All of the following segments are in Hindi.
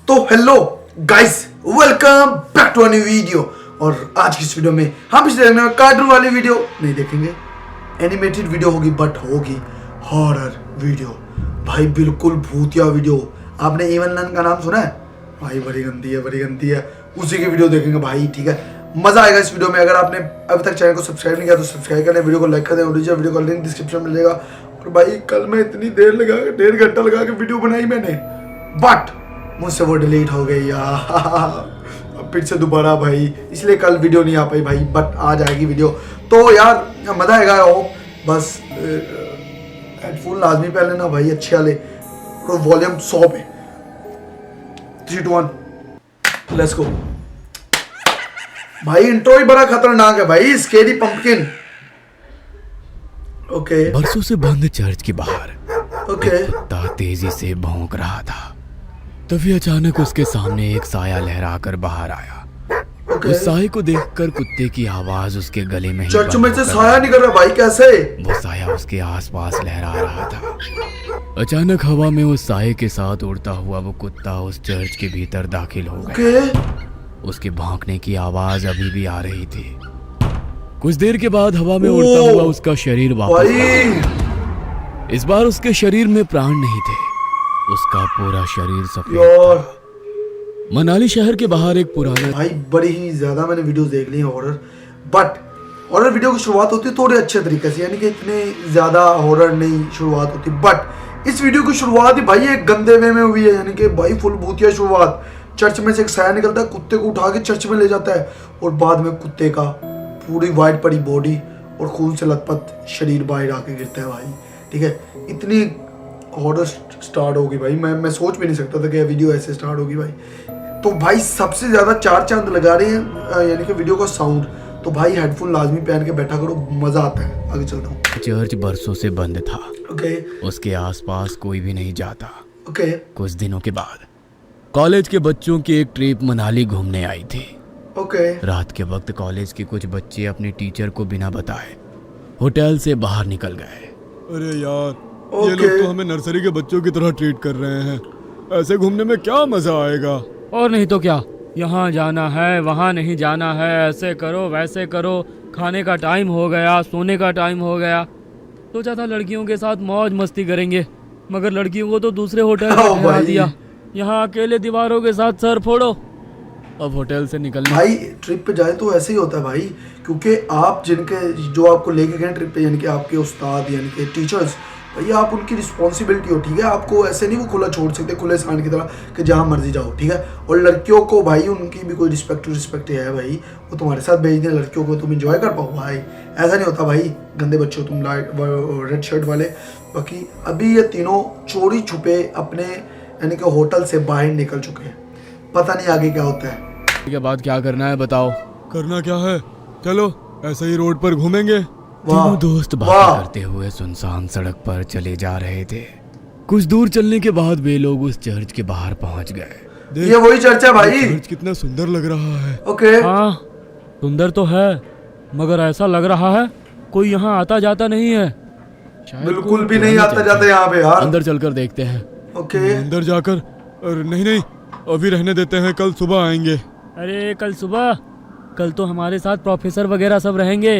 तो hello guys, welcome back to a new video. और आज की इस वीडियो में हम इस कार्टून वाली वीडियो नहीं देखेंगे, एनिमेटेड वीडियो होगी, बट होगी हॉरर वीडियो। भाई बिल्कुल भूतिया वीडियो। आपने इवन नन का नाम सुना है? भाई बड़ी गंदी है। उसी की वीडियो देखेंगे भाई, ठीक है, मजा आएगा इस वीडियो में। अगर आपने अभी तक चैनल को सब्सक्राइब नहीं किया तो सब्सक्राइब कर लें, वीडियो को लाइक कर दें। ओरिजिनल वीडियो का लिंक डिस्क्रिप्शन में मिलेगा। और भाई कल मैं इतनी देर लगा, 1.5 घंटा लगा के वीडियो बनाई मैंने, बट मुझसे वो डिलीट हो गई यार। अब फिर से दोबारा भाई, इसलिए कल वीडियो नहीं आ पाई भाई, बट आ जाएगी वीडियो। तो यार मजा आएगा। हो बस हेडफोन लाजमी पहन लेना भाई, अच्छे वाले, और वॉल्यूम 100 पे। 3 2 1 लेट्स गो। भाई इंट्रो ही बड़ा खतरनाक है भाई, स्केरी पंपकिन। ओके बरसों से बंद चर्च के बाहर ओके एक कुत्ता तेजी से भौंक रहा था। तभी अचानक उसके सामने एक साया लहराकर बाहर आया। ओके। उस साये को देखकर कुत्ते की आवाज उसके गले में ही चर्च बंद में से होकर साया निकल रहा भाई, कैसे? वो साया उसके आसपास लहरा रहा था। अचानक हवा में उस साये के साथ उड़ता हुआ वो कुत्ता उस चर्च के भीतर दाखिल हो गया। ओके उसके भौंकने की आवाज अभी भी आ रही थी। कुछ देर के बाद हवा में उड़ता हुआ उसका शरीर वापस आ भाई गया। इस बार उसके शरीर में प्राण नहीं थे, उसका पूरा शरीर सफेद यार, था। मनाली शहर के बाहर एक पुराना भाई बड़ी ही ज्यादा मैंने वीडियोस देख ली हैं हॉरर, बट हॉरर वीडियो की शुरुआत होती है थोड़े अच्छे तरीके से, यानी कि इतने ज्यादा हॉरर नहीं शुरुआत होती। बट इस वीडियो की शुरुआत ही भाई एक गंदे वे में हुई है, यानी कि भाई फुल भूतिया शुरुआत। चर्च में से एक साया निकलता है, कुत्ते को उठा के चर्च में ले जाता है, और बाद में कुत्ते का पूरी वाइट पड़ी बॉडी और खून से लथपथ शरीर बाहर आके गिरता है भाई, ठीक है। इतनी हॉरर स्टार्ट होगी भाई, मैं सोच भी नहीं सकता था कि वीडियो ऐसे स्टार्ट होगी भाई। तो भाई सबसे ज्यादा 4 चांद लगा रहे हैं यानी कि वीडियो का साउंड। तो भाई हेडफोन लाजमी पहन के बैठा करो, मजा आता है। आगे चलता हूँ। चर्च बरसों से बंद था। ओके उसके आसपास कोई भी नहीं जाता। ओके कुछ दिनों के बाद कॉलेज के बच्चों की एक ट्रिप मनाली घूमने आई थी। ओके रात के वक्त कॉलेज के कुछ बच्चे अपने टीचर को बिना बताए होटल से बाहर निकल गए। अरे यार, ये लोग तो हमें नर्सरी के बच्चों की तरह ट्रीट कर रहे हैं। ऐसे घूमने में क्या मजा आएगा। और नहीं तो क्या, यहाँ जाना है वहाँ नहीं जाना है, ऐसे करो वैसे करो, खाने का टाइम हो गया, सोने का टाइम हो गया। सोचा था लड़कियों के साथ मौज मस्ती करेंगे, मगर लड़कियों को तो दूसरे होटल में ठहरा दिया। यहाँ अकेले दीवारों के साथ सर फोड़ो। अब होटल से निकलना। भाई ट्रिप पे जाए तो ऐसे ही होता है भाई, क्योंकि आप जिनके जो आपको लेके गए ट्रिप पे, यानी कि आपके उस्ताद यानी कि टीचर्स, भैया आप उनकी रिस्पॉन्सिबिलिटी हो, ठीक है। आपको ऐसे नहीं वो खुला छोड़ सकते, खुले सांड की तरह कि जहाँ मर्जी जाओ, ठीक है। और लड़कियों को भाई उनकी भी कोई रिस्पेक्ट है भाई, वो तुम्हारे साथ भेज दें लड़कियों को, तुम इंजॉय कर पाओ भाई। ऐसा नहीं होता भाई, गंदे बच्चों तुम रेड शर्ट वाले। बाकी अभी ये तीनों चोरी छुपे अपने यानी कि होटल से बाहर निकल चुके हैं, पता नहीं आगे क्या होता है। के बाद क्या करना है बताओ? करना क्या है, चलो ऐसे ही रोड पर घूमेंगे। तीनों दोस्त बातें करते हुए सुनसान सड़क पर चले जा रहे थे। कुछ दूर चलने के बाद वे लोग उस चर्च के बाहर पहुंच गए। ये वही चर्च है भाई। चर्च कितना सुंदर लग रहा है। ओके हाँ सुंदर तो है, मगर ऐसा लग रहा है कोई यहाँ आता जाता नहीं है। शायद बिल्कुल कोई भी नहीं आता जाता यहाँ पे यार। अंदर चलकर देखते हैं। ओके अंदर जाकर, अरे नहीं, अभी रहने देते हैं, कल सुबह आएंगे। अरे कल सुबह? कल तो हमारे साथ प्रोफेसर वगैरह सब रहेंगे,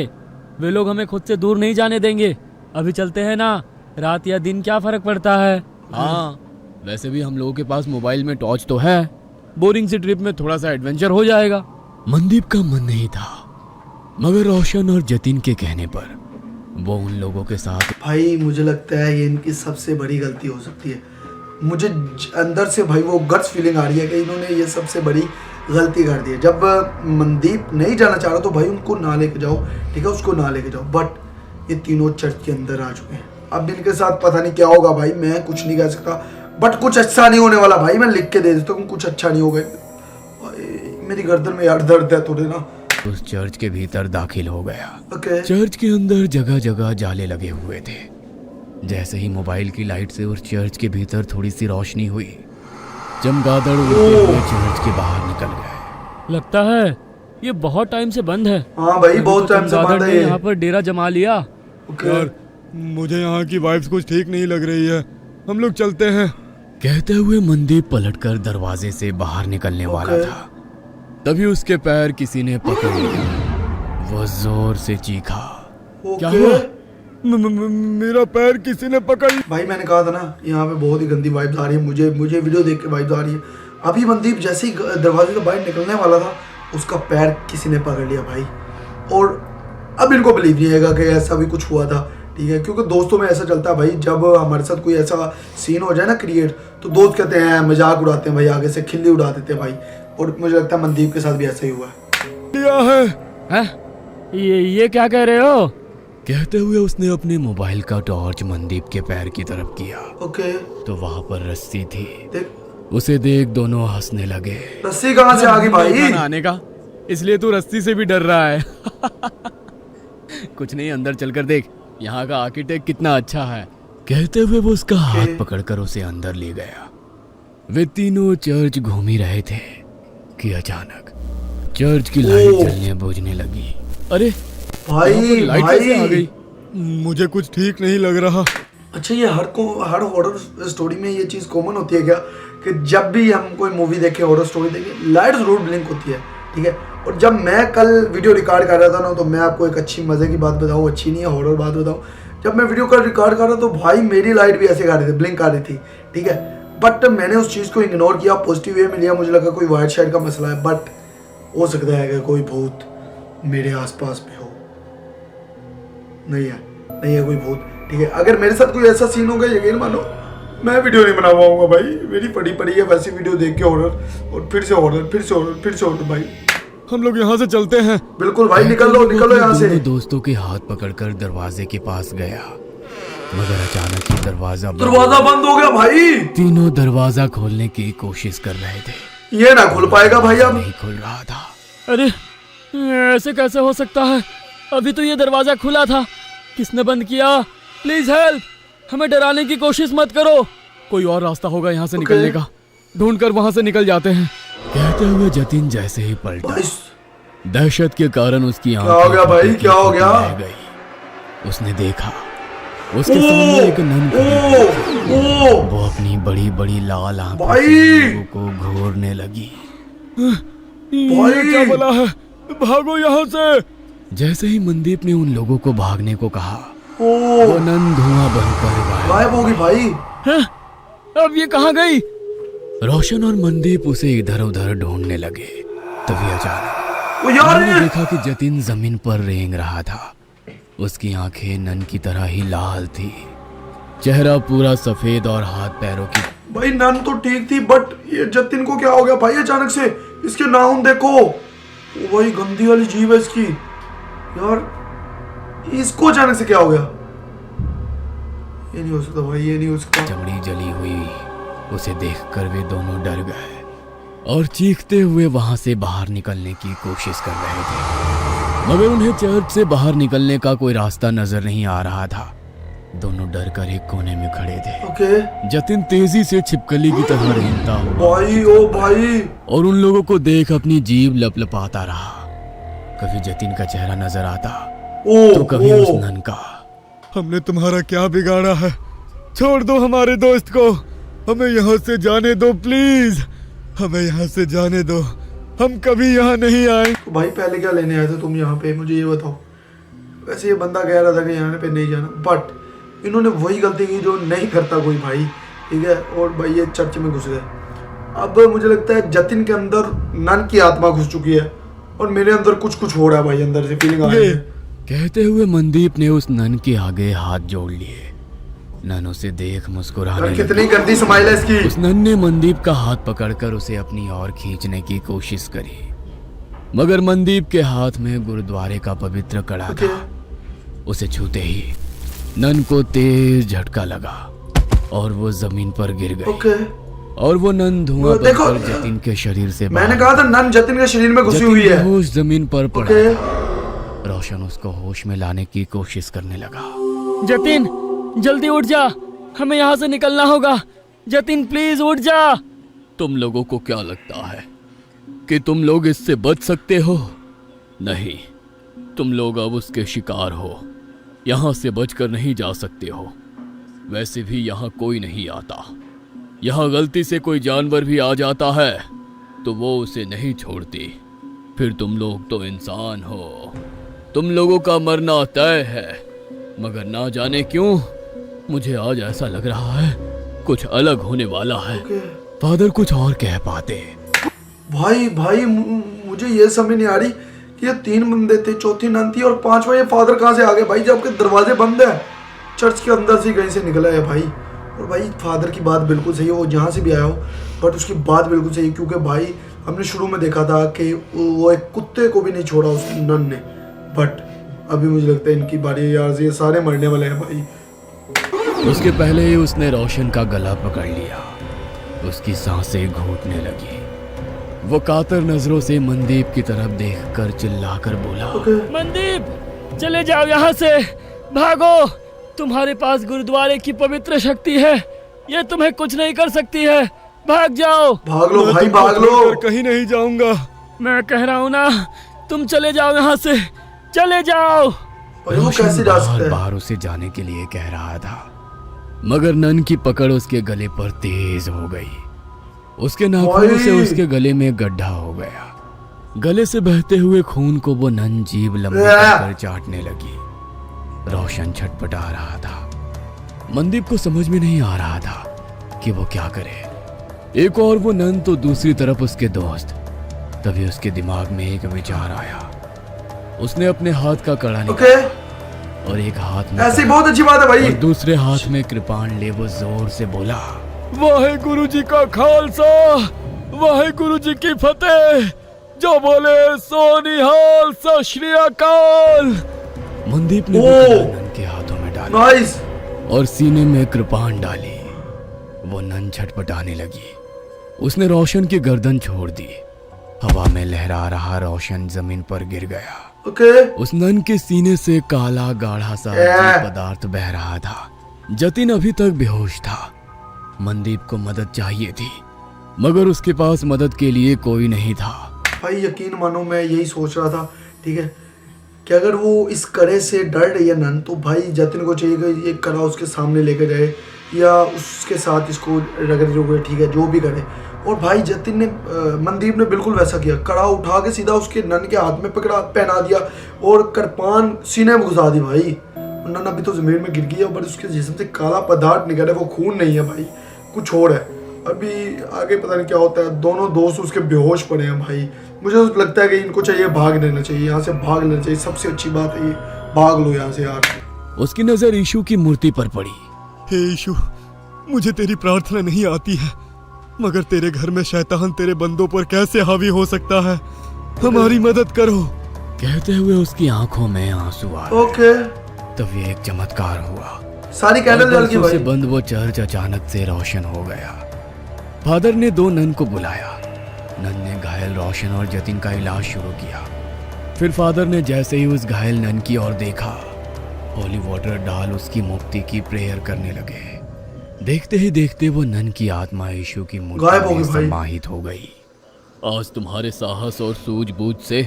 वे लोग हमें खुद से दूर नहीं जाने देंगे। अभी चलते हैं ना, रात या दिन क्या फर्क पड़ता है। हाँ, वैसे भी हम लोगों के पास मोबाइल में टॉर्च तो है। बोरिंग सी ट्रिप में थोड़ा सा एडवेंचर हो जाएगा। मनदीप का मन नहीं था, मगर रोशन और जतिन के कहने पर वो उन लोगों के साथ। भाई मुझे लगता है ये इनकी सबसे बड़ी गलती हो सकती है। मुझे अंदर से भाई वो गट्स फीलिंग आ रही है कि इन्होंने ये सबसे बड़ी गलती कर दी है। जब मनदीप नहीं जाना चाह रहा तो भाई उनको ना लेके जाओ, ठीक है, उसको ना लेके जाओ। बट ये तीनों चर्च के अंदर आ चुके हैं, अब इनके साथ पता नहीं क्या होगा भाई, मैं कुछ नहीं कह सकता। बट कुछ अच्छा नहीं होने वाला भाई, मैं लिख के दे देता हूँ, कुछ अच्छा नहीं होगा। मेरी गर्दन में यार दर्द है थोड़े ना। उस चर्च के भीतर दाखिल हो गया। ओके चर्च के अंदर जगह जगह जाले लगे हुए थे। जैसे ही मोबाइल की लाइट से उस चर्च के भीतर थोड़ी सी रोशनी हुई, चमगादड़ उड़ते हुए चर्च के बाहर निकल गए। लगता है ये बहुत टाइम से बंद है। हाँ भाई बहुत टाइम से बंद है। यहाँ पर डेरा जमा लिया। ओके यार मुझे यहाँ की वाइब्स कुछ ठीक नहीं लग रही है, हम लोग चलते हैं। कहते हुए मनदीप पलटकर दरवाजे से बाहर निकलने वाला था, तभी उसके पैर किसी ने पकड़ लिया। वो जोर से चीखा। क्या हुआ? मेरा पैर किसी ने पकड़। भाई मैंने कहा था ना, यहाँ पे बहुत ही गंदी वाइब्स आ रही है। मुझे वीडियो देख के वाइब्स आ रही है। अभी मनदीप जैसे ही दरवाजे से बाहर निकलने वाला था, उसका पैर किसी ने पकड़ लिया भाई। और अब इनको बिलीव नहीं आएगा कि ऐसा भी कुछ हुआ था, ठीक है, क्योंकि दोस्तों में ऐसा चलता है भाई। जब हमारे साथ कोई ऐसा सीन हो जाए ना क्रिएट, तो दोस्त कहते हैं, मजाक उड़ाते हैं भाई, आगे से खिल्ली उड़ा देते हैं भाई। और मुझे लगता है मनदीप के साथ भी ऐसा ही हुआ है। हैं? ये क्या कह रहे हो? कहते हुए उसने अपने मोबाइल का टॉर्च मनदीप के पैर की तरफ किया। ओके, तो वहां पर रस्सी थी। देख, उसे देख दोनों हंसने लगे। रस्सी कहाँ से आ गई भाई? आने का, इसलिए तू रस्सी से भी डर रहा है। कुछ नहीं, अंदर चलकर देख, यहाँ का आर्किटेक्ट कितना अच्छा है। कहते हुए वो उसका हाथ पकड़कर उसे अंदर ले गया। वे तीनों चर्च घूम ही रहे थे कि अचानक चर्च की लाइट जलने बुझने लगी। अरे भाई लाइट कैसे आ गई? मुझे कुछ ठीक नहीं लग रहा। अच्छा, ये हर हॉरर स्टोरी में ये चीज़ कॉमन होती है क्या, कि जब भी हम कोई मूवी देखें, हॉरर स्टोरी देखें, लाइट जरूर ब्लिंक होती है, ठीक है। और जब मैं कल वीडियो रिकॉर्ड कर रहा था ना, तो मैं आपको एक अच्छी मज़े की बात बताऊँ, अच्छी नहीं है, हॉरर बात बताऊँ। जब मैं वीडियो का रिकॉर्ड कर रहा था, तो भाई मेरी लाइट भी ऐसे कर रही थी, ब्लिंक कर रही थी, ठीक है। बट मैंने उस चीज़ को इग्नोर किया, पॉजिटिव वे में लिया। मुझे लगा कोई वाइट शाइड का मसला है, बट हो सकता है कि कोई भूत मेरे आसपास भी हो। नहीं है कोई भूत, ठीक है। अगर मेरे साथ कोई ऐसा सीन होगा, यकीन मानो मैं वीडियो नहीं बना पाऊंगा भाई। मेरी पड़ी है वैसी वीडियो देख के हॉरर, और फिर से हॉरर भाई। हम लोग यहाँ से चलते हैं। बिल्कुल भाई, निकल लो यहाँ से। दोनों दोस्तों के हाथ पकड़कर दरवाजे के पास गया, मगर अचानक ही दरवाजा बंद हो गया भाई। तीनों दरवाजा खोलने की कोशिश कर रहे थे। ये ना खुल पाएगा भाई, अब नहीं खुल रहा था। अरे ऐसे कैसे हो सकता है? अभी तो ये दरवाजा खुला था। किसने बंद किया? प्लीज हेल्प, हमें डराने की कोशिश मत करो। कोई और रास्ता होगा यहाँ से निकलने का, ढूंढकर वहां से निकल जाते हैं। कहते हुए जतिन जैसे ही पलटा, भाई, दहशत के कारण उसकी आंखें क्या हो गया भाई, क्या हो गया? रह गई। उसने देखा उसके सामने एक नन खड़ी थी। वो अपनी बड़ी बड़ी लाल आंखों से लोगों को घूरने लगी। भाई क्या बोला है? भागो यहाँ से। जैसे ही मनदीप ने उन लोगों को भागने को कहा, वो नन धुआं बनकर गायब होगी भाई। हैं? अब ये कहाँ गई? रोशन और मनदीप उसे इधर उधर ढूंढने लगे। तभी अचानक उन्होंने देखा कि जतिन जमीन पर रेंग रहा था। उसकी आंखें नन की तरह ही लाल थी, चेहरा पूरा सफेद और हाथ पैरों की। भाई नन तो ठीक थी, बट ये जतिन को क्या हो गया भाई अचानक से? इसके नाखून देखो, वही गंदी वाली जीभ है इसकी यार। इसको अचानक से क्या हो गया? ये नहीं हो सकता भाई, ये नहीं हो सकता। चमड़ी जली हुई उसे देखकर वे दोनों डर गए और चीखते हुए वहां से बाहर निकलने की कोशिश कर रहे थे, मगर उन्हें चर्च से बाहर निकलने का कोई रास्ता नजर नहीं आ रहा था। दोनों डर कर एक कोने में खड़े थे। ओके। जतिन तेजी से छिपकली की तरह रेंगता हुआ भाई ओ भाई, और उन लोगों को देख अपनी जीभ लपलपाता रहा। कभी जतिन का चेहरा नजर आता तो कभी उस नन का। हमने तुम्हारा क्या बिगाड़ा है? छोड़ दो हमारे दोस्त को, हमें यहाँ से जाने दो प्लीज, हमें यहाँ से जाने दो, हम कभी यहाँ नहीं आए। तो भाई पहले क्या लेने आए थे तुम यहाँ पे, मुझे ये बताओ। वैसे ये बंदा कह रहा था कि यहाँ पे नहीं जाना, बट इन्होंने वही गलती की जो नहीं करता कोई भाई, ठीक है। और भाई ये चर्च में घुस गए। अब मुझे लगता है जतिन के अंदर नन की आत्मा घुस चुकी है और मेरे अंदर कुछ हो रहा है भाई, अंदर से फीलिंग आ रही है। कहते हुए मनदीप ने उस नन के आगे हाथ जोड़ लिए। नन उसे देख मुस्कुराने कितनी गंदी स्माइल है इसकी। उस नन ने मनदीप का हाथ पकड़कर उसे अपनी ओर खींचने की कोशिश करी, मगर मनदीप के हाथ में गुरुद्वारे का पवित्र कड़ा था। उसे छूते ही नन को तेज झटका लगा और वो जमीन पर गिर गई। और वो नन धुआं बनकर जतिन के शरीर से मैंने कहा था नन जतिन के शरीर में घुसी हुई है। होश जमीन पर पड़ा। रोशन उसको होश में लाने की कोशिश करने लगा। जतिन जल्दी उठ जा, हमें यहाँ से निकलना होगा। जतिन प्लीज उठ जा। तुम लोगों को क्या लगता है कि तुम लोग इससे बच सकते हो? नहीं, तुम लोग अब उसके शिकार हो, यहाँ से बचकर नहीं जा सकते हो। वैसे भी यहाँ कोई नहीं आता, यहाँ गलती से कोई जानवर भी आ जाता है तो वो उसे नहीं छोड़ती। फिर तुम लोग तो इंसान हो, तुम लोगों का मरना तय है। मगर ना जाने क्यों मुझे आज ऐसा लग रहा है कुछ अलग होने वाला है। फादर कुछ और कह पाते। भाई मुझे ये समझ नहीं आ रही कि ये 3 बंदे थे, चौथी नन थी और 5वां ये फादर कहाँ से आ गए भाई, जबकि दरवाजे बंद है, चर्च के अंदर से कहीं से निकला है भाई। और भाई फादर की बात बिल्कुल सही है, वो जहाँ से भी आया हो, बट उसकी बात बिल्कुल सही है, क्योंकि भाई हमने शुरू में देखा था कि वो एक कुत्ते को भी नहीं छोड़ा उस नन ने। बट अभी मुझे लगता है इनकी बारी यार से ये सारे मरने वाले हैं भाई। उसके पहले ही उसने रोशन का गला पकड़ लिया। उसकी सांसें घूटने लगी। वो कातर नजरों से मनदीप की तरफ देखकर चिल्लाकर बोला, मनदीप, चले जाओ यहाँ से, भागो। तुम्हारे पास गुरुद्वारे की पवित्र शक्ति है, ये तुम्हें कुछ नहीं कर सकती है। भाग जाओ। भाग लो मैं भाई, तुमको भाग लो। छोड़कर कहीं नहीं जाऊंगा। मैं कह रहा हूँ ना, तुम चले जाओ यहाँ से, चले जाओ। भाई वो कैसे जा सकता है? बाहर उसे जाने के लिए कह रहा था, मगर नन की पकड़ उसके गले पर तेज हो गई। उसके नाखूनों से उसके गले में गड्ढा हो गया। गले से बहते हुए खून को वो नन जीभ लंबी कर चाटने लगी। रोशन छटपटा रहा था। मनदीप को समझ में नहीं आ रहा था कि वो क्या करे। एक और वो नन तो दूसरी तरफ उसके दोस्त। तभी उसके दिमाग में एक विचार आया। उसने अपने हाथ का कड़ा निकाला और एक हाथ में ऐसी बहुत अच्छी बात है भाई। और दूसरे हाथ में कृपाण ले वो जोर से बोला, वाहे गुरु जी का खालसा, वाहे गुरु जी की फतेह, जो बोले सो निहाल, सत श्री अकाल। मनदीप ने वो कड़ा नन के हाथों में डाला नाइस। और सीने में कृपाण डाली। वो नन छटपटाने लगी। उसने रोशन की गर्दन छोड़ दी। हवा में लहरा रहा रोशन जमीन पर गिर गया। ओके। उस नन के सीने से काला गाढ़ा सा अजीब पदार्थ बह रहा था। जतिन अभी तक बेहोश था। मनदीप को मदद चाहिए थी, मगर उसके पास मदद के लिए कोई नहीं था। भाई यकीन मानो मैं यही सोच रहा था, ठीक है, कि अगर वो इस कड़े से डर रही है नन, तो भाई जतिन को चाहिए कि ये कड़ा उसके सामने लेकर जाए या उसके साथ इसको रगड़ रगड़, ठीक है, जो भी करे। और भाई जतिन ने मनदीप ने बिल्कुल वैसा किया। कड़ा उठा के सीधा उसके नन के हाथ में पहना दिया और कृपाण सीने में घुसा दी भाई। नन अभी तो जमीन में गिर गई है, बट उसके जिस्म से काला पदार्थ निकल रहा है। वो खून नहीं है भाई, कुछ और है। अभी आगे पता नहीं क्या होता है। दोनों दोस्त उसके बेहोश पड़े हैं भाई। मुझे तो लगता है कि इनको चाहिए भाग लेना चाहिए, यहाँ से भाग लेना चाहिए। सबसे अच्छी बात है ये, भाग लो यहाँ से यार। उसकी नजर यीशु की मूर्ति पर पड़ी। हे यीशु, मुझे तेरी प्रार्थना नहीं आती है, मगर तेरे घर में शैतान तेरे बंदों पर कैसे हावी हो सकता है? हमारी मदद करो। कहते हुए उसकी आंखों में आंसू आ गए। ओके। तभी एक चमत्कार हुआ। सारी कैंडल जल गई बरसों से भाई। बंद वो चर्च अचानक से रोशन हो गया। फादर ने 2 नन को बुलाया। नन ने घायल रोशन और जतिन का इलाज शुरू किया। फिर फादर ने जैसे ही उस घायल नन की ओर देखा, होली वाटर डाल उसकी मुक्ति की प्रेयर करने लगे। देखते ही देखते वो नन की आत्मा यीशु की गायब हो मूर्ति में गई भाई। समाहित हो गई। आज तुम्हारे साहस और सूझबूझ से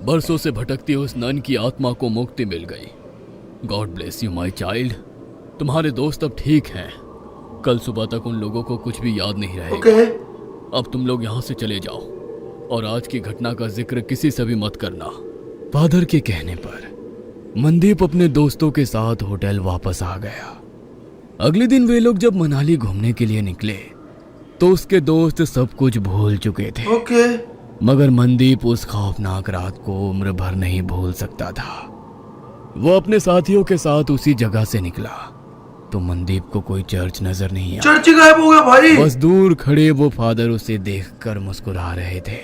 बरसों से भटकती उस नन की आत्मा को मुक्ति मिल गई। God bless you my child. तुम्हारे दोस्त अब ठीक हैं। कल सुबह तक उन लोगों को कुछ भी याद नहीं रहेगा। ओके। अब तुम लोग यहाँ से चले जाओ और आज की घटना का जिक्र किसी से भी मत करना। फादर के कहने पर मनदीप अपने दोस्तों के साथ होटल वापस आ गया। अगले दिन वे लोग जब मनाली घूमने के लिए निकले तो उसके दोस्त सब कुछ भूल चुके थे। ओके। मगर मनदीप उस खौफनाक रात को उम्र भर नहीं भूल सकता था। वो अपने साथियों के साथ उसी जगह से निकला तो मनदीप को कोई चर्च नजर नहीं आया। चर्च गायब हो गया भाई। बस दूर खड़े वो फादर उसे देखकर मुस्कुरा रहे थे।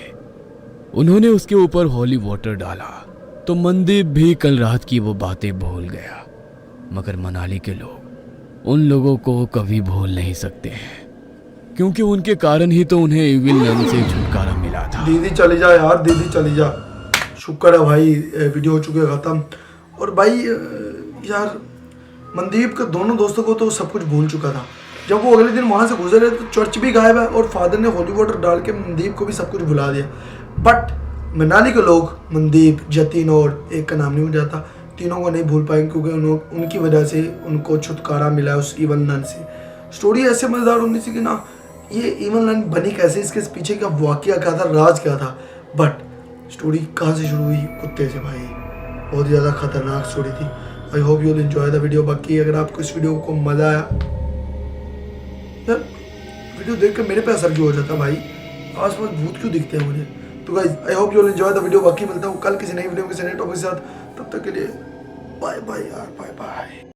उन्होंने उसके ऊपर होली वाटर डाला तो मनदीप भी कल रात की वो बातें भूल गया। मगर मनाली के लोग उन लोगों को कभी भूल नहीं सकते हैं, क्योंकि उनके कारण ही तो उन्हें इविल नन से छुटकारा मिला था। दीदी चली जा यार, दीदी चली जा। शुक्र है भाई वीडियो हो चुके खत्म। और भाई यार मनदीप के दोनों दोस्तों को तो सब कुछ भूल चुका था। जब वो अगले दिन वहाँ से गुजरे तो चर्च भी गायब है और फादर ने होली वाटर डाल के मनदीप को भी सब कुछ भुला दिया। बट मनाली के लोग मनदीप, जतिन और एक का नाम नहीं हो जाता, तीनों को नहीं भूल पाएंगे, क्योंकि उनकी वजह से उनको छुटकारा मिला उस इवल नन से। स्टोरी ऐसे मज़ेदार होनी चाहिए कि ना ये ईवन लाइन बनी कैसे, इसके पीछे का वाकया क्या था, राज क्या था। बट स्टोरी कहाँ से शुरू हुई, कुत्ते से भाई, बहुत ही ज़्यादा खतरनाक स्टोरी थी। I hope you will enjoy the video. बाकी अगर आपको इस वीडियो को मज़ा आया, यार वीडियो देख कर मेरे पे असर क्यों हो जाता है भाई, आसपास भूत क्यों दिखते हैं मुझे। तो guys I hope you will enjoy the video. बाकी मिलता हूँ कल किसी नई वीडियो के नए टॉपिक के साथ, तब तक के लिए बाय बाय यार, बाय बाय।